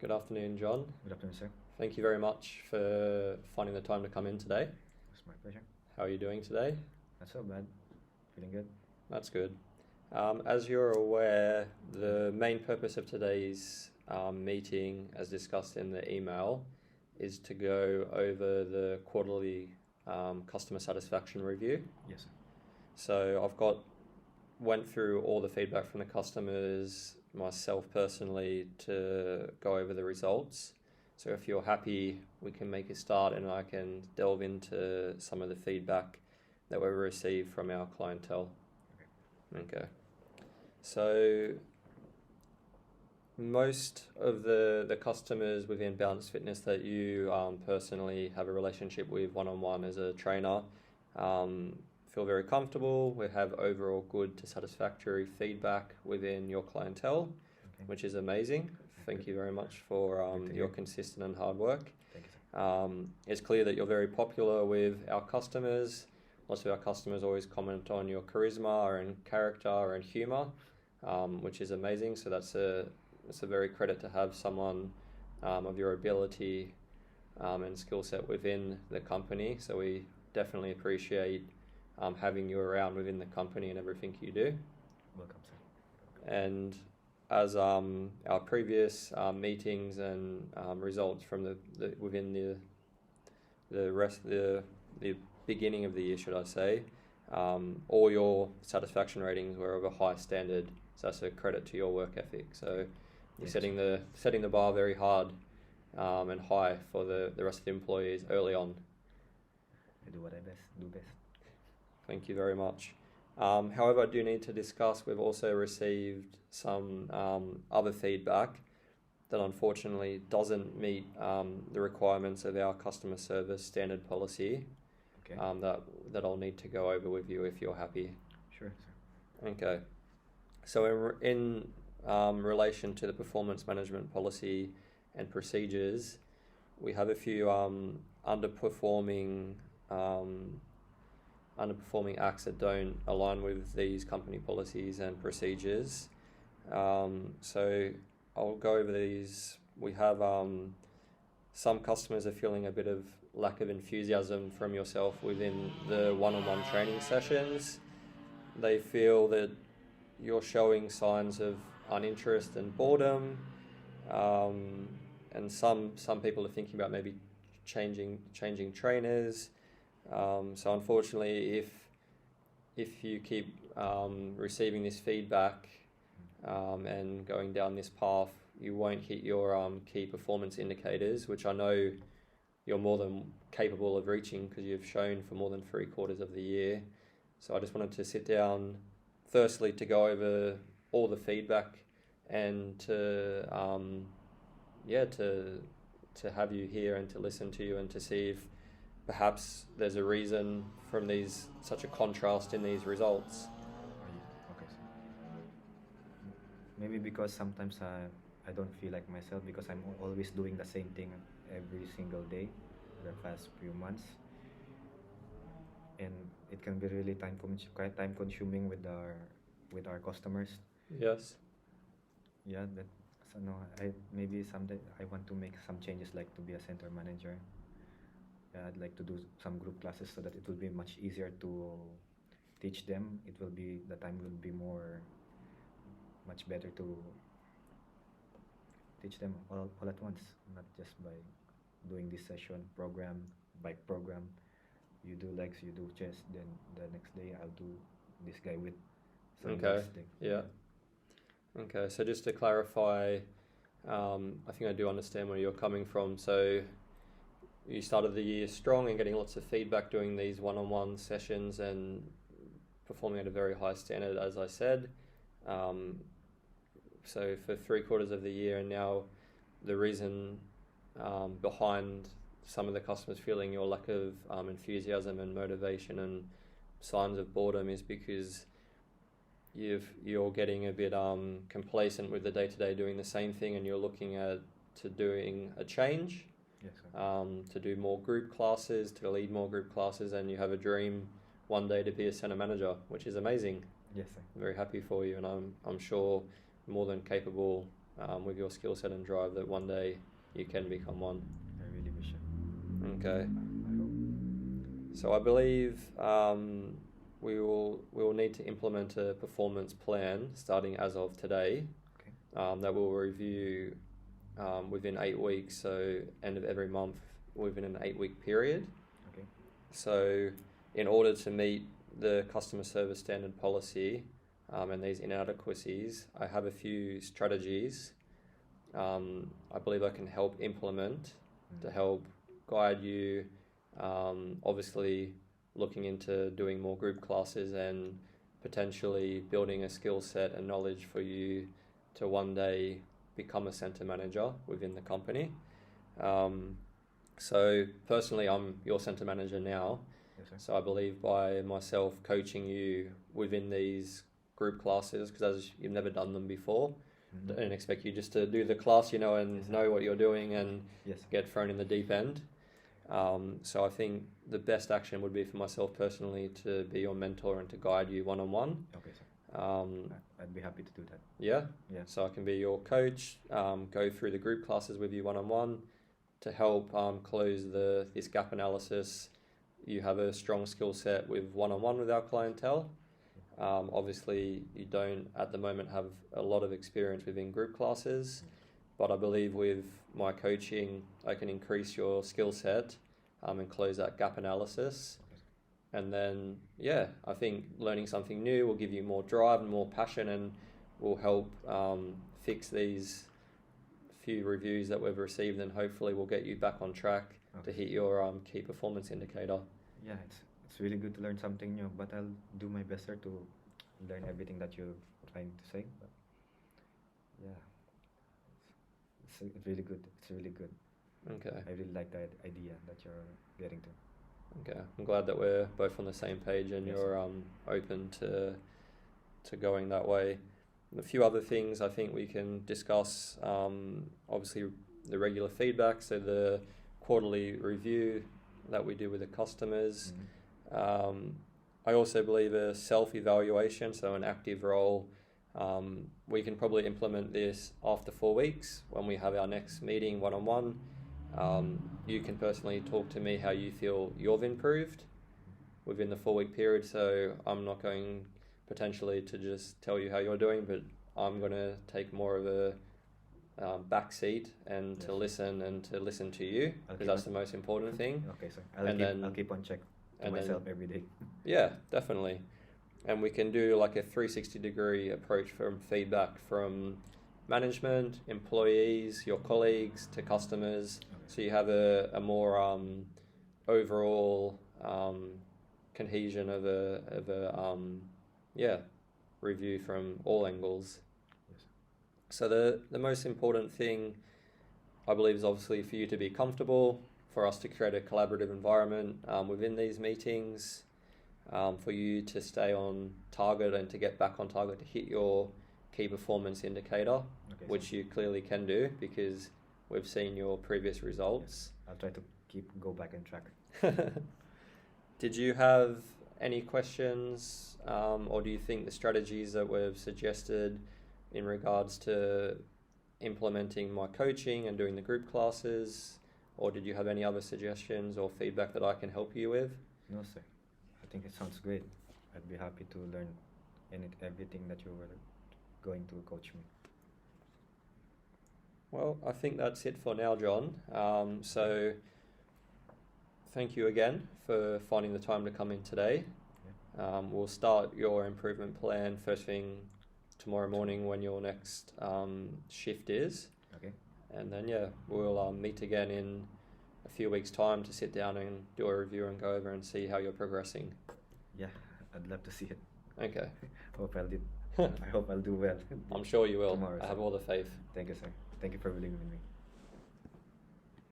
Good afternoon, John. Good afternoon, sir. Thank you very much for finding the time to come in today. It's my pleasure. How are you doing today? Not so bad. Feeling good. That's good. As you're aware, the main purpose of today's meeting, as discussed in the email, is to go over the quarterly customer satisfaction review. Yes, sir. So went through all the feedback from the customers, myself personally, to go over the results. So if you're happy, we can make a start and I can delve into some of the feedback that we received from our clientele. Okay. So most of the customers within Balance Fitness that you personally have a relationship with one-on-one as a trainer feel very comfortable. We have overall good to satisfactory feedback within your clientele, which is amazing. Thank you very much for your consistent and hard work. Thank you, sir. It's clear that you're very popular with our customers. Lots of our customers always comment on your charisma and character and humor, which is amazing. So it's a very credit to have someone of your ability and skill set within the company. So we definitely appreciate having you around within the company and everything you do. Welcome, sir. And as our previous meetings and results from within the beginning of the year, should I say, all your satisfaction ratings were of a high standard. So that's a credit to your work ethic. So you're setting the bar very hard and high for the rest of the employees early on. I do what I do best. Thank you very much. However, I do need to discuss, we've also received some other feedback that unfortunately doesn't meet the requirements of our customer service standard policy. Okay. That I'll need to go over with you if you're happy. Sure, sir. Okay. So in relation to the performance management policy and procedures, we have a few underperforming acts that don't align with these company policies and procedures. So I'll go over these. We have some customers are feeling a bit of lack of enthusiasm from yourself within the one-on-one training sessions. They feel that you're showing signs of uninterest and boredom, and some people are thinking about maybe changing trainers. So unfortunately, if you keep receiving this feedback and going down this path, you won't hit your key performance indicators, which I know you're more than capable of reaching because you've shown for more than 3/4 of the year. So I just wanted to sit down, firstly, to go over all the feedback and to have you here and to listen to you and to see if perhaps there's a reason from such a contrast in these results. Okay, sir. Maybe because sometimes I don't feel like myself because I'm always doing the same thing every single day for the past few months, and it can be really quite time consuming with our customers. Yes. Yeah, so no, maybe someday I want to make some changes, like to be a center manager. Yeah, I'd like to do some group classes so that it will be much easier to teach them. The time will be much better to teach them all at once, not just by doing this session program by program. You do legs, you do chest, then the next day I'll do this guy with some Okay. legs. Yeah. Okay, so just to clarify, I think I do understand where you're coming from. So you started the year strong and getting lots of feedback doing these one-on-one sessions and performing at a very high standard, as I said. So for 3/4 of the year, and now the reason behind some of the customers feeling your lack of enthusiasm and motivation and signs of boredom is because you're getting a bit complacent with the day-to-day doing the same thing, and you're looking to doing a change. Yes, sir. To do more group classes, to lead more group classes, and you have a dream one day to be a center manager, which is amazing. Yes, sir. I'm very happy for you, and I'm sure more than capable with your skill set and drive that one day you can become one. I really wish it. Okay. I hope. So I believe we will need to implement a performance plan starting as of today. Okay. That we'll review within 8 weeks, so end of every month within an 8-week period. Okay. So in order to meet the customer service standard policy and these inadequacies, I have a few strategies I believe I can help implement to help guide you, obviously looking into doing more group classes and potentially building a skill set and knowledge for you to one day become a center manager within the company. So personally, I'm your center manager now. Yes, sir. So I believe by myself coaching you within these group classes, because as you've never done them before, Mhm. don't expect you just to do the class, and Yes, sir. know what you're doing and Yes. get thrown in the deep end. So I think the best action would be for myself personally to be your mentor and to guide you one-on-one. Okay, sir. Um, I'd be happy to do that. yeah. Yeah. So I can be your coach, go through the group classes with you one-on-one to help close this gap analysis. You have a strong skill set with one-on-one with our clientele. Obviously, you don't at the moment have a lot of experience within group classes, but I believe with my coaching, I can increase your skill set and close that gap analysis. And then, yeah, I think learning something new will give you more drive and more passion and will help fix these few reviews that we've received, and hopefully will get you back on track to hit your key performance indicator. Yeah, it's really good to learn something new, but I'll do my best, sir, to learn everything that you're trying to say. But yeah, it's really good. It's really good. Okay. I really like that idea that you're getting to. Okay, I'm glad that we're both on the same page and Yes, you're open to going that way. A few other things I think we can discuss. Obviously, the regular feedback, so the quarterly review that we do with the customers. I also believe a self-evaluation, so an active role. We can probably implement this after 4 weeks when we have our next meeting one-on-one. You can personally talk to me how you feel you've improved within the 4-week period. So I'm not going potentially to just tell you how you're doing, but I'm going to take more of a back seat and Yes. to listen to you, because that's the most important thing. Okay, sir. I'll keep on check to myself every day. Yeah, definitely. And we can do like a 360-degree approach from feedback from management, employees, your colleagues to customers. So you have a more overall cohesion of a review from all angles. Yes. So the most important thing, I believe, is obviously for you to be comfortable, for us to create a collaborative environment within these meetings, for you to stay on target and to get back on target to hit your key performance indicator, Okay, which you clearly can do because we've seen your previous results. I'll try to go back on track. Did you have any questions, or do you think the strategies that we've suggested in regards to implementing my coaching and doing the group classes, or did you have any other suggestions or feedback that I can help you with? No, sir. I think it sounds great. I'd be happy to learn everything that you were going to coach me. Well, I think that's it for now, John. So thank you again for finding the time to come in today. We'll start your improvement plan first thing tomorrow morning when your next shift is. Okay. And then, we'll meet again in a few weeks' time to sit down and do a review and go over and see how you're progressing. Yeah, I'd love to see it. Okay. I hope I'll do well. I'm sure you will. Tomorrow, I have sir. all the faith. Thank you, sir. Thank you for believing in me.